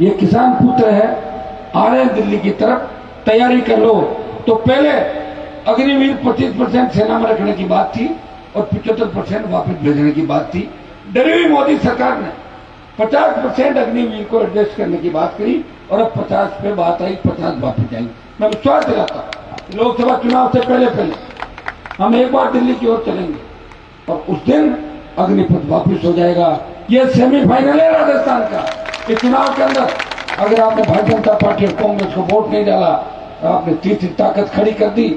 ये किसान पुत्र है, आ रहे हैं दिल्ली की तरफ, तैयारी कर लो। तो पहले अग्निवीर 25% सेना में रखने की बात थी और 75% वापस भेजने की बात थी। डरी हुई मोदी सरकार ने 50% अग्निवीर को एडजस्ट करने की बात करी और अब 50 पे बात आई, 50 वापस जाएंगे। मैं विश्वास दिलाता हूं लोकसभा चुनाव से पहले हम एक बार दिल्ली की ओर चलेंगे और उस दिन अग्निपथ वापस हो जाएगा। ये सेमीफाइनल है राजस्थान का। इस चुनाव के अंदर अगर आपने भारतीय जनता पार्टी और कांग्रेस को वोट नहीं डाला, आपने तीसरी ताकत खड़ी कर दी,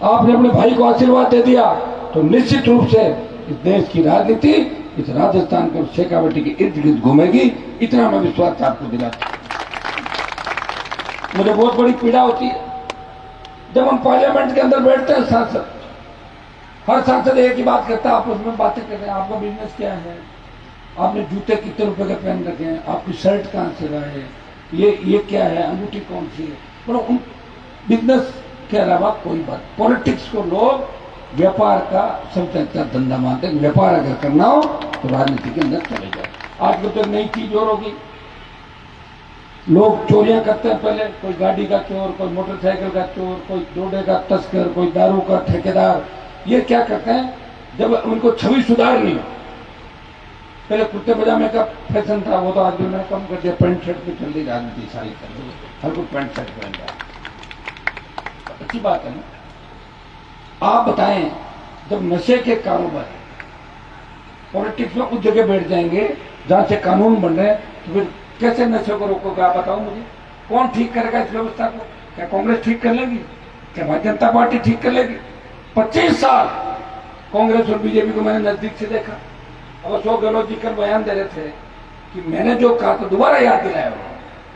आपने अपने भाई को आशीर्वाद दे दिया, तो निश्चित रूप से इस देश की राजनीति इस राजस्थान के शेखावटी के इर्द गिर्द घूमेगी। इतना मैं विश्वास आपको दिलाता हूं। मुझे बहुत बड़ी पीड़ा होती है जब हम पार्लियामेंट के अंदर बैठते हैं, सांसद, हर सांसद एक ही बात करता है, आपस में बातें करते हैं, आपका बिजनेस क्या है, आपने जूते कितने रुपए के पहन रखे हैं, आपकी शर्ट कहाँ से रहा है, ये क्या है, अंगूठी कौन सी है। मतलब उन बिजनेस के अलावा कोई बात। पॉलिटिक्स को लोग व्यापार का सबसे अच्छा धंधा मानते हैं। व्यापार अगर करना हो तो राजनीति के अंदर चले जाए। आजकल तो नई चीज और होगी, लोग चोरियां करते हैं। पहले कोई गाड़ी का चोर, कोई मोटरसाइकिल का चोर, कोई डोडे का तस्कर, कोई दारू का ठेकेदार। ये क्या करते हैं जब उनको छवि सुधारनी हो। पहले कुर्ते पजामे का फैशन था, वो तो आज भी मैंने कम कर दिया। पैंट शर्ट पे चल रही राजनीति सारी कर रही, हर कोई पैंट शर्ट पहन रहा है। अच्छी बात है ना। आप बताएं, जब नशे के कारोबार पॉलिटिक्स में उस जगह बैठ जाएंगे जहां से कानून बन रहे हैं, तो फिर कैसे नशे को रोकोगे? आप बताओ मुझे, कौन ठीक करेगा इस व्यवस्था को? क्या कांग्रेस ठीक कर लेगी? क्या भारतीय जनता पार्टी ठीक कर लेगी? 25 साल कांग्रेस और बीजेपी को मैंने नजदीक से देखा। अब अशोक गहलोत जी कल बयान दे रहे थे कि मैंने जो कहा था दोबारा याद दिलाया।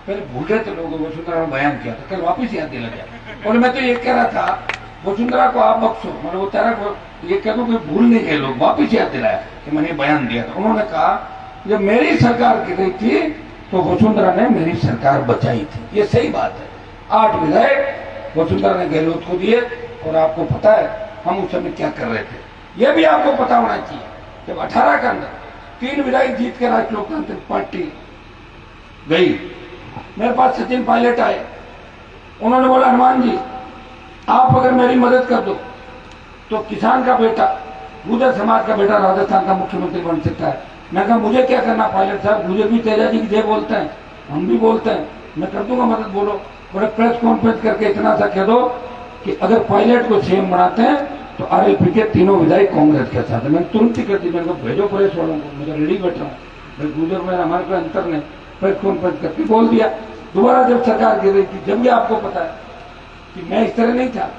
पहले भूल रहे थे लोग, वसुंधरा ने बयान किया था, कल वापिस याद दिला गया। और मैं तो ये कह रहा था वसुंधरा को आप बख्शो, मतलब वो तेरा को ये कह दो कि भूल नहीं गए लोग, वापिस याद दिलाया कि मैंने बयान दिया था। उन्होंने कहा जब मेरी सरकार गिर रही थी तो वसुंधरा ने मेरी सरकार बचाई थी। ये सही बात है। 8 विधायक वसुंधरा ने गहलोत को दिए और आपको पता है हम उस समय क्या कर रहे थे, यह भी आपको पता होना चाहिए। जब 18 के अंदर 3 विधायक जीत के राष्ट्रीय लोकतांत्रिक पार्टी गई, मेरे पास सचिन पायलट आए। उन्होंने बोला हनुमान जी आप अगर मेरी मदद कर दो तो किसान का बेटा, गुर्जर समाज का बेटा राजस्थान का मुख्यमंत्री बन सकता है। मैं कहा मुझे क्या करना पायलट साहब, मुझे भी तेजाजी की जय बोलते हैं, हम भी बोलते हैं, मैं कर दूंगा मदद। बोलो। बोले प्रेस कॉन्फ्रेंस करके इतना सा कह दो कि अगर पायलट को सीएम बनाते हैं तो आरएलपी के 3 विधायक कांग्रेस के साथ है। मैंने तुरंत ही कर दी, मैंने भेजो प्रेस वालों को, मैं रेडी बैठा हूँ। गुजर में हमारे कोई अंतर नहीं, प्रेस कॉन्फ्रेंस करके बोल दिया। दोबारा जब सरकार गिर रही थी, जब भी आपको पता है कि मैं इस तरह नहीं था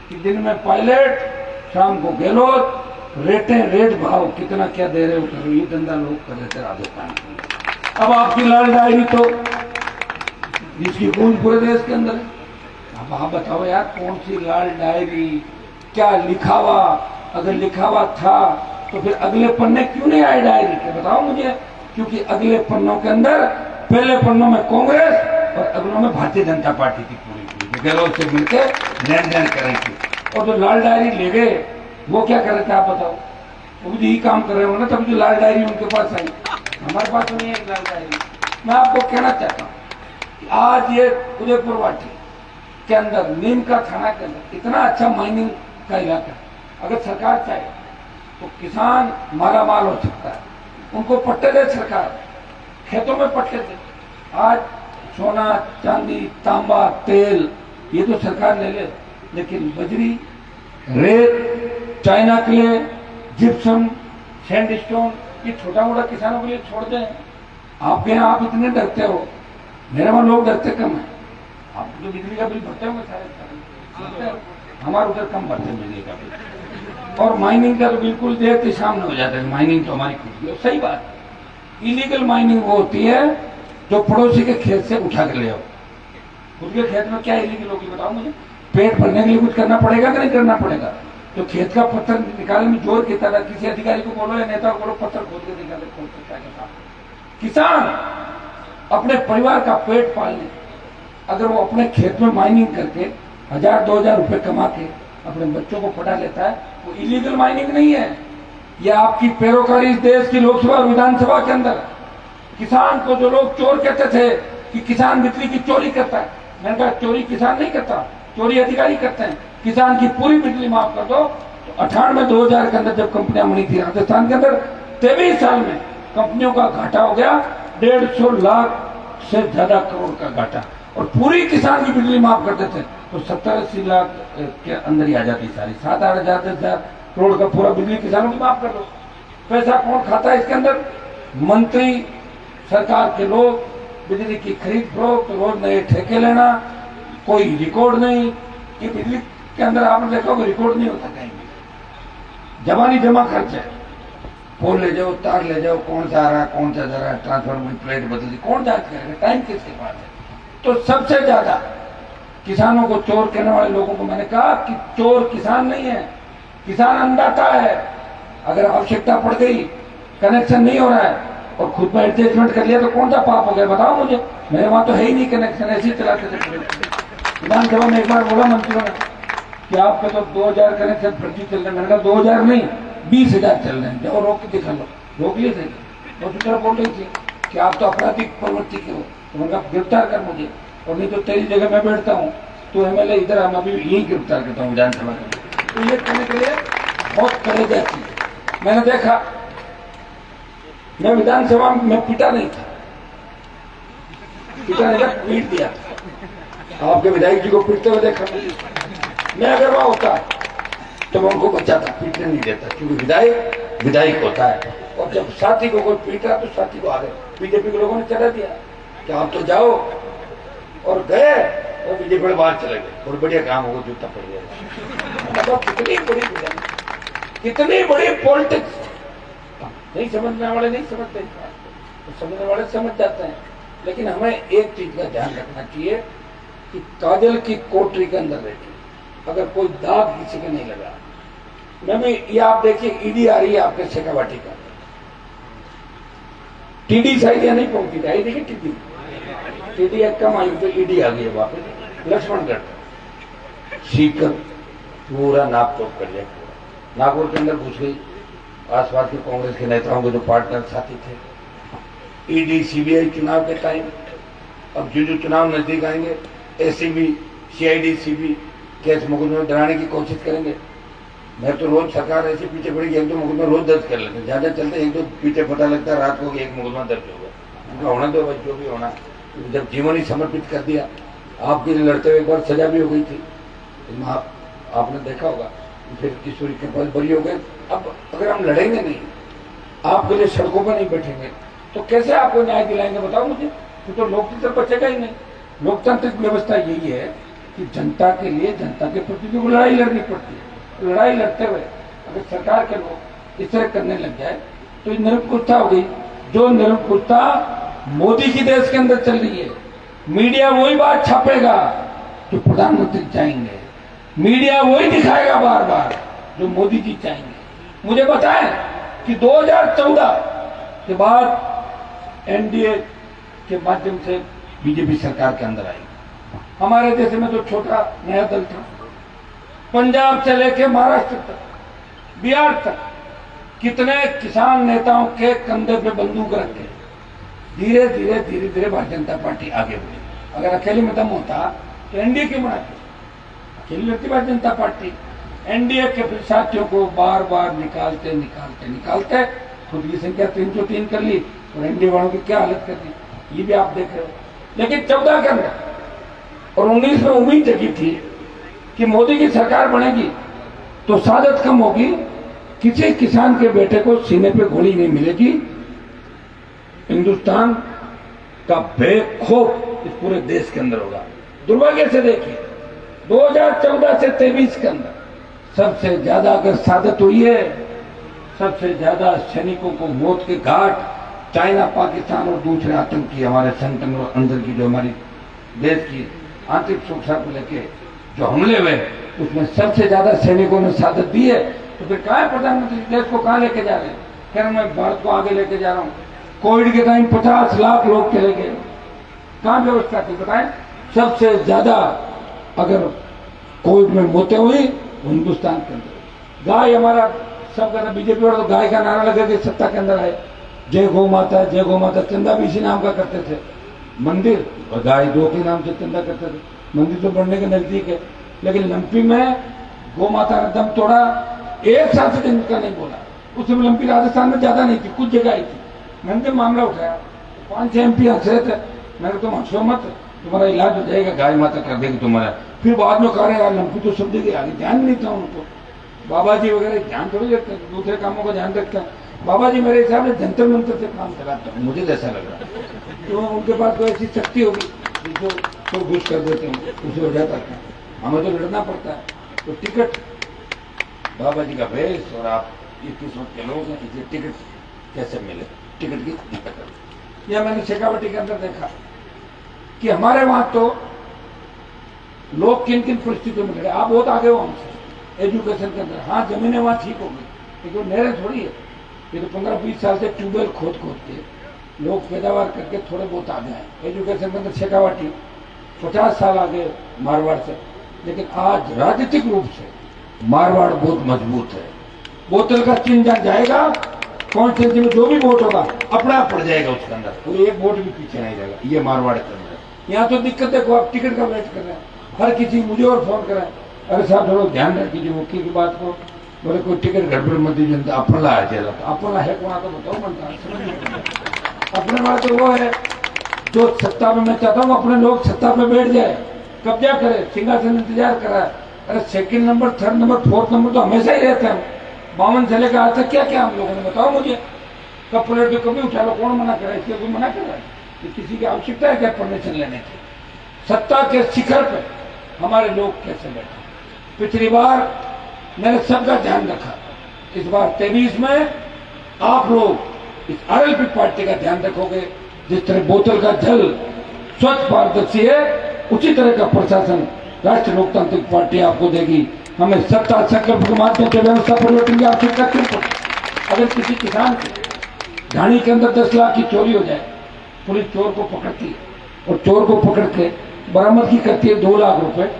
कि दिन में पायलट, शाम को गहलोत, रेट भाव कितना क्या दे रहे हो, ये धंधा लोग कर रहे थे राजस्थान में। अब आपकी लाल डायरी तो जिसकी गूंज पूरे देश के अंदर है। अब आप बताओ यार, कौन सी लाल डायरी, क्या लिखावा? अगर लिखावा था तो फिर अगले पन्ने क्यों नहीं आए डायरी के? बताओ मुझे। क्योंकि अगले पन्नों के अंदर पहले पन्नों में कांग्रेस और अगलों में भारतीय जनता पार्टी की पूरी गहलोत से मिलकर लेन देन करेंगे। और जो लाल डायरी ले गए वो क्या कर रहे थे आप बताओ? वो भी यही काम कर रहे होंगे, तभी जो लाल डायरी उनके पास आई। हमारे पास नहीं है लाल डायरी। मैं आपको कहना चाहता हूँ कि आज ये उदयपुर वाटी के अंदर, नीम का थाना के अंदर इतना अच्छा माइनिंग का इलाका, अगर सरकार चाहे तो किसान माला माल हो सकता है। उनको पट्टे दे सरकार, खेतों में पट्टे दे। आज सोना, चांदी, तांबा, तेल ये तो सरकार ले ले, लेकिन बजरी, रेत, चाइना क्ले, जिप्सम, सैंडस्टोन ये छोटा मोटा किसानों के लिए छोड़ दें। आपके यहाँ आप इतने डरते हो, मेरे वहां लोग डरते कम है। आप जो बिजली का बिल भरते होंगे सारे, हमारे उधर कम भरते हैं बिजली का बिल। और माइनिंग का तो बिल्कुल देर के सामने हो जाता है। माइनिंग तो हमारी खुद की, सही बात है। इलीगल माइनिंग वो होती है जो पड़ोसी के खेत से उठा कर ले आओ। खुद के खेत में क्या इलीगल होगी बताओ मुझे? पेट भरने के लिए कुछ करना पड़ेगा कि नहीं करना पड़ेगा? तो खेत का पत्थर निकालने में जोर की तरह किसी अधिकारी को बोलो या नेता को बोलो, पत्थर खोद के निकाले, खोद सकता है। किसान अपने परिवार का पेट पालने अगर वो अपने खेत में माइनिंग करके 1000-2000 रुपए कमा के अपने बच्चों को पढ़ा लेता है, वो इलीगल माइनिंग नहीं है। यह आपकी पैरोकारी इस देश की लोकसभा और विधानसभा के अंदर। किसान को जो लोग चोर कहते थे, कि किसान बिजली की चोरी करता है। मैंने कहा चोरी किसान नहीं करता, चोरी अधिकारी करते हैं। किसान की पूरी बिजली माफ कर दो। तो 98-2000 के अंदर जब कंपनियां बनी थी राजस्थान के अंदर, 23 साल में कंपनियों का घाटा हो गया 150 लाख से ज्यादा करोड़ का घाटा, और पूरी किसान की बिजली माफ करते थे तो 70-80 लाख के अंदर ही आ जाती सारी। 7-8 हजार करोड़ का पूरा बिजली किसानों की माफ कर दो। पैसा कौन खाता है इसके अंदर? मंत्री, सरकार के लोग। बिजली की खरीद फरोख्त, रोज नए ठेके लेना, कोई रिकॉर्ड नहीं। कि बिजली के अंदर आपने देखा होगा रिकॉर्ड नहीं होता कहीं भी, जमानी जमा खर्च है। पोल ले जाओ, तार ले जाओ, कौन सा आ रहा है, कौन सा जा रहा है, ट्रांसफार्मर प्लेट बदल दी, कौन जांच करेगा? टाइम किसके पास है? तो सबसे ज्यादा किसानों को चोर कहने वाले लोगों को मैंने कहा कि चोर किसान नहीं है, किसान अन्नदाता है। अगर आवश्यकता पड़ गई, कनेक्शन नहीं हो रहा है और खुद में एडजस्टमेंट कर लिया तो कौन सा पाप हो गया बताओ मुझे? मेरे वहां तो है ही नहीं कनेक्शन, ऐसे ही चलाते थे। विधानसभा में एक बार बोला मंत्रियों ने कि आपके तो 2000 कनेक्शन फर्जी चल रहे हैं। मैंने कहा 2000 नहीं, 20,000 चल रहे हैं, जाओ रोक के दिखा लो। रोक लिए थे, हॉस्पिटल बोल रही थी कि आप तो आपराधिक प्रवृत्ति के हो, तो उनका गिरफ्तार कर मुझे, और नहीं तो तेरी जगह मैं बैठता हूँ तो MLA इधर हम अभी यही गिरफ्तार करता हूँ विधानसभा में। तो ये करने के लिए बहुत करे जाती है। मैंने देखा, मैं विधानसभा में पिटा नहीं था, पीट दिया। आपके विधायक जी को पीटते हुए देखा मैं अगर वहां होता तो मैं उनको बचाता, पीटने नहीं देता, क्योंकि विधायक विधायक होता है। और जब साथी को कोई पीटा तो साथी को आगे बीजेपी के लोगों ने चला दिया कि आप तो जाओ, और गए और बीजेपी में बाहर चले गए। बहुत बढ़िया काम होगा, जूता पड़ गया। मतलब कितनी बड़ी पॉलिटिक्स नहीं समझने वाले नहीं समझते, तो समझने वाले समझ जाते हैं। लेकिन हमें एक चीज का ध्यान रखना चाहिए कि काजल की कोठरी के अंदर रहती अगर कोई दाग किसी के नहीं लगा, मैं भी ये आप देखिए ईडी आ रही है आपके शेखावाटी का, टीडी शायद नहीं पहुंची आई, देखिए टीडी एक कम आई तो ईडी आ गई है वापस। लक्ष्मणगढ़ सीकर पूरा नाप तोप कर लिया, नागौर के अंदर घुस गई। आसपास के कांग्रेस के नेताओं के जो पार्टनर साथी थे, ईडी सीबीआई चुनाव के टाइम, अब जो चुनाव नजदीक आएंगे एसीबी सीआईडी सीबी केस मुकदमे डराने की कोशिश करेंगे। मैं तो रोज सरकार ऐसे पीछे पड़ेगी, 1-2 मुकदमे रोज दर्ज कर लेते, ज्यादा चलते 1-2 पीछे पता लगता है रात को एक मुकदमा दर्ज होगा, उनका होना दो भाई, जो भी होना। जब जीवन ही समर्पित कर दिया, आपके लिए लड़ते हुए एक बार सजा भी हो गई थी, आपने देखा होगा, फिर किशोरी के पास बरी हो गए। अब अगर हम लड़ेंगे नहीं, आपके लिए सड़कों पर नहीं बैठेंगे, तो कैसे आपको न्याय दिलाएंगे बताओ मुझे? तो लोकतंत्र बचेगा ही नहीं। लोकतांत्रिक व्यवस्था यही है कि जनता के लिए, जनता के प्रति भी लड़ाई लड़नी पड़ती है। लड़ाई लड़ते हुए अगर सरकार के लोग इस तरह करने लग जाए तो निरंकुशता हो गई। जो निरंकुशता मोदी की देश के अंदर चल रही है, मीडिया वही बात छापेगा जो प्रधानमंत्री चाहेंगे, मीडिया वही दिखाएगा बार बार जो मोदी जी चाहेंगे। मुझे बताएं कि 2014 के बाद एनडीए के माध्यम से बीजेपी सरकार के अंदर आई। हमारे देश में तो छोटा नया दल था, पंजाब से लेके महाराष्ट्र तक, बिहार तक, कितने किसान नेताओं के कंधे पे बंदूक रख के धीरे धीरे भारतीय जनता पार्टी आगे बढ़ी। अगर अकेले में दम होता तो एनडीए क्यों बनाते? अकेली लड़ती भारतीय जनता पार्टी। एनडीए के साथियों को बार बार निकालते खुद की संख्या 303 कर ली और एनडीए वालों की क्या हालत कर दी, ये भी आप देख रहे हो। लेकिन 14 के अंदर और 19 में उम्मीद जगी थी कि मोदी की सरकार बनेगी तो सादत कम होगी, किसी किसान के बेटे को सीने पे गोली नहीं मिलेगी, हिंदुस्तान का बेखौफ इस पूरे देश के अंदर होगा। दुर्भाग्य से देखिए 2014 से 23 के अंदर सबसे ज्यादा अगर सादत हुई है, सबसे ज्यादा सैनिकों को मौत के घाट चाइना, पाकिस्तान और दूसरे आतंकी हमारे संगठन अंदर की जो हमारी देश की आंतरिक सुरक्षा को लेके जो हमले हुए उसमें सबसे ज्यादा सैनिकों ने सादत दी है। तो फिर कहा प्रधानमंत्री देश को कहां लेके जा रहे हैं? कह रहे मैं भारत को आगे लेके जा रहा हूं। कोविड के टाइम 50 लाख लोग चले गए, कहां व्यवस्था थी बताएं? सबसे ज्यादा अगर कोविड में मौतें हुई हिंदुस्तान के अंदर। गाय हमारा सब कहता, बीजेपी वाले तो गाय का नारा लगा के सत्ता के अंदर आए, जय गौ माता, चंदा भी इसी नाम का करते थे। मंदिर और गाय दो के नाम से चंदा करते थे। मंदिर तो बढ़ने के नजदीक है, लेकिन लंपी में गौ माता ने दम तोड़ा, 1 साल से इनका नहीं बोला। उस समय लंपी राजस्थान में ज्यादा नहीं थी, कुछ जगह ही थी। मैंने तो मामला उठाया, 5-6 MP हंस रहे थे। मैंने तुम हंसो मत, तुम्हारा इलाज हो जाएगा, गाय माता कर देगी तुम्हारा। फिर बाद में कह रहे यार लंपी तो सब जगह आगे, ध्यान नहीं था उनको। बाबा जी वगैरह ध्यान थोड़ी रखते, दूसरे कामों का ध्यान रखते हैं। बाबा जी मेरे हिसाब से जंतर मंतर से काम चलाते हैं, मुझे जैसा लग रहा है। तो उनके पास तो ऐसी शक्ति होगी जो घुस कर देते हैं, उसे हो जाता है। हमें तो लड़ना पड़ता है। तो टिकट बाबा जी का भेष और आप 21 के लोग हैं, इसे टिकट कैसे मिले? टिकट की दिक्कत। यह मैंने शेखावटी के अंदर देखा कि हमारे वहां तो लोग किन किन परिस्थितियों में लगे। आप बहुत आगे हो हमसे एजुकेशन के अंदर। हाँ, जमीनें वहां ठीक हो गई, लेकिन नहरें थोड़ी है। ये तो 15-20 साल से ट्यूबवेल खोद के लोग पैदावार करके थोड़े बहुत आगे हैं। एजुकेशन के अंदर शेखावटी 50 साल आगे मारवाड़ से। लेकिन आज राजनीतिक रूप से मारवाड़ बहुत मजबूत है। बोतल का चिन्ह जहाँ जाएगा, कॉन्स्टिट्यूंसी में जो भी वोट होगा अपना आप पड़ जाएगा उसके अंदर, कोई एक वोट भी पीछे नहीं रहेगा। ये मारवाड़ के अंदर। यहाँ तो दिक्कत देखो, आप टिकट का वेट कर रहे हैं, हर किसी मुझे और फोन कर रहे हैं, अरे साहब थोड़ा ध्यान रखिए वकील की बात को, बोले कोई टिकट गड़बड़ मत दीजिए। अपना है अपना है कौन, तो बताओ बनता। अपने बात तो वो है जो सत्ता में, मैं चाहता हूँ अपने लोग सत्ता पे बैठ जाए, कब्जा करे, सिंहासन इंतजार कराए। अरे 2nd number, 3rd number, 4th number तो हमेशा ही रहते हैं। 52 से लेकर आज तक क्या क्या हम लोगों ने, बताओ मुझे। कब प्लेट तो कभी उठा लो, कौन मना कर रहा है? इसलिए कोई मना कर रहा है? किसी की आवश्यकता है क्या परमिशन लेने की? सत्ता के शिखर पे हमारे लोग कैसे बैठे? पिछली बार मैंने सबका ध्यान रखा, इस बार 23 में आप लोग इस RLP पार्टी का ध्यान रखोगे। जिस तरह बोतल का जल स्वच्छ पारदर्शी है, उसी तरह का प्रशासन राष्ट्रीय लोकतांत्रिक पार्टी आपको देगी। हमें सत्ता संकल्प के माध्यम से व्यवस्था परिवर्तन की आवश्यकता क्यों पड़ी? अगर किसी किसान की घानी के अंदर 10 लाख की चोरी हो जाए, पुलिस चोर को पकड़ती है और चोर को पकड़ के बरामद की करती है 2 लाख रुपए।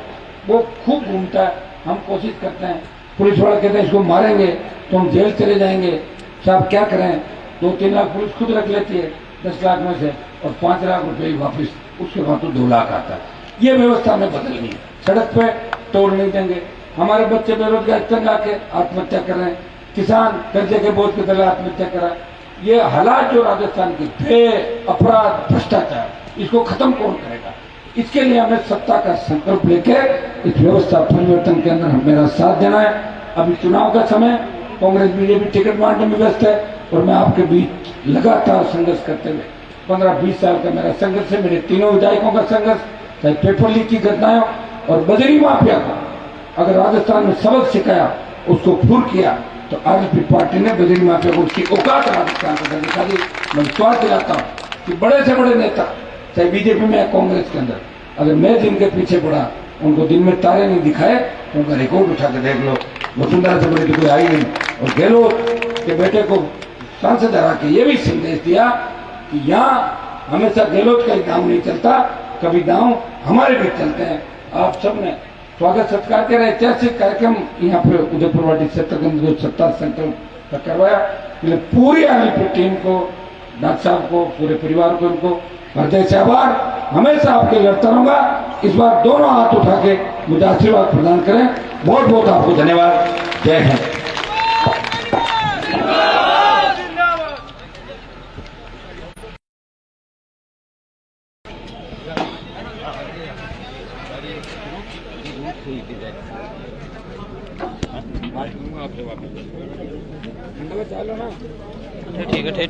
वो खूब घूमता है, हम कोशिश करते हैं, पुलिस वाला कहते हैं इसको मारेंगे तो हम जेल चले जाएंगे। साहब क्या करें, 2-3 लाख पुलिस खुद रख लेती है 10 लाख में से, और 5 लाख रुपए वापिस, उसके बाद तो 2 लाख आता है। ये व्यवस्था हमें बदलनी है। सड़क पे तोड़ नहीं देंगे। हमारे बच्चे बेरोजगार तंग आके आत्महत्या कर रहे हैं, किसान कर्जे के बोझ के तले आत्महत्या कर रहा है। ये हालात जो राजस्थान के भय, अपराध, भ्रष्टाचार, इसको खत्म कौन करेगा? इसके लिए हमें सत्ता का संकल्प लेके इस व्यवस्था परिवर्तन के अंदर मेरा साथ देना है। अभी चुनाव का समय, कांग्रेस बीजेपी टिकट बांटने में व्यस्त है और मैं आपके बीच लगातार संघर्ष करते हुए 15-20 साल का मेरा संघर्ष है। मेरे तीनों विधायकों का संघर्ष, चाहे पेपर लीक की घटनाएं और बजरी माफिया का अगर राजस्थान में सबक सिखाया, उसको फूर किया, तो RLP पार्टी ने बजरी माफिया को उसकी औकात राजस्थान को दिखा दी। मैं विश्वास दिलाता हूँ कि बड़े से बड़े नेता, चाहे बीजेपी में या कांग्रेस के अंदर, अगर मैं जिनके पीछे पड़ा, उनको दिन में तारे नहीं दिखाए, तो उनका रिकॉर्ड उठा के देख लो, वसुंधरा से बड़ी तो कोई आई नहीं। और गहलोत के बेटे को सांसद हरा के ये भी संदेश दिया कि यहाँ हमेशा गहलोत का ही दाव नहीं चलता, कभी दाव हमारे भी चलते हैं। आप सबने स्वागत सत्कार के ऐतिहासिक कार्यक्रम यहाँ पे उदयपुर वाटी क्षेत्र के अंदर सत्ता संकल्प करवाया। पूरी RLP टीम को, डॉक्टर साहब को, पूरे परिवार को, उनको हृदय से आभार। हमेशा आपके लड़ता रहूंगा। इस बार दोनों हाथ उठा के मुझे आशीर्वाद प्रदान करें। बहुत बहुत आपको धन्यवाद। जय हिंद। ठीक है।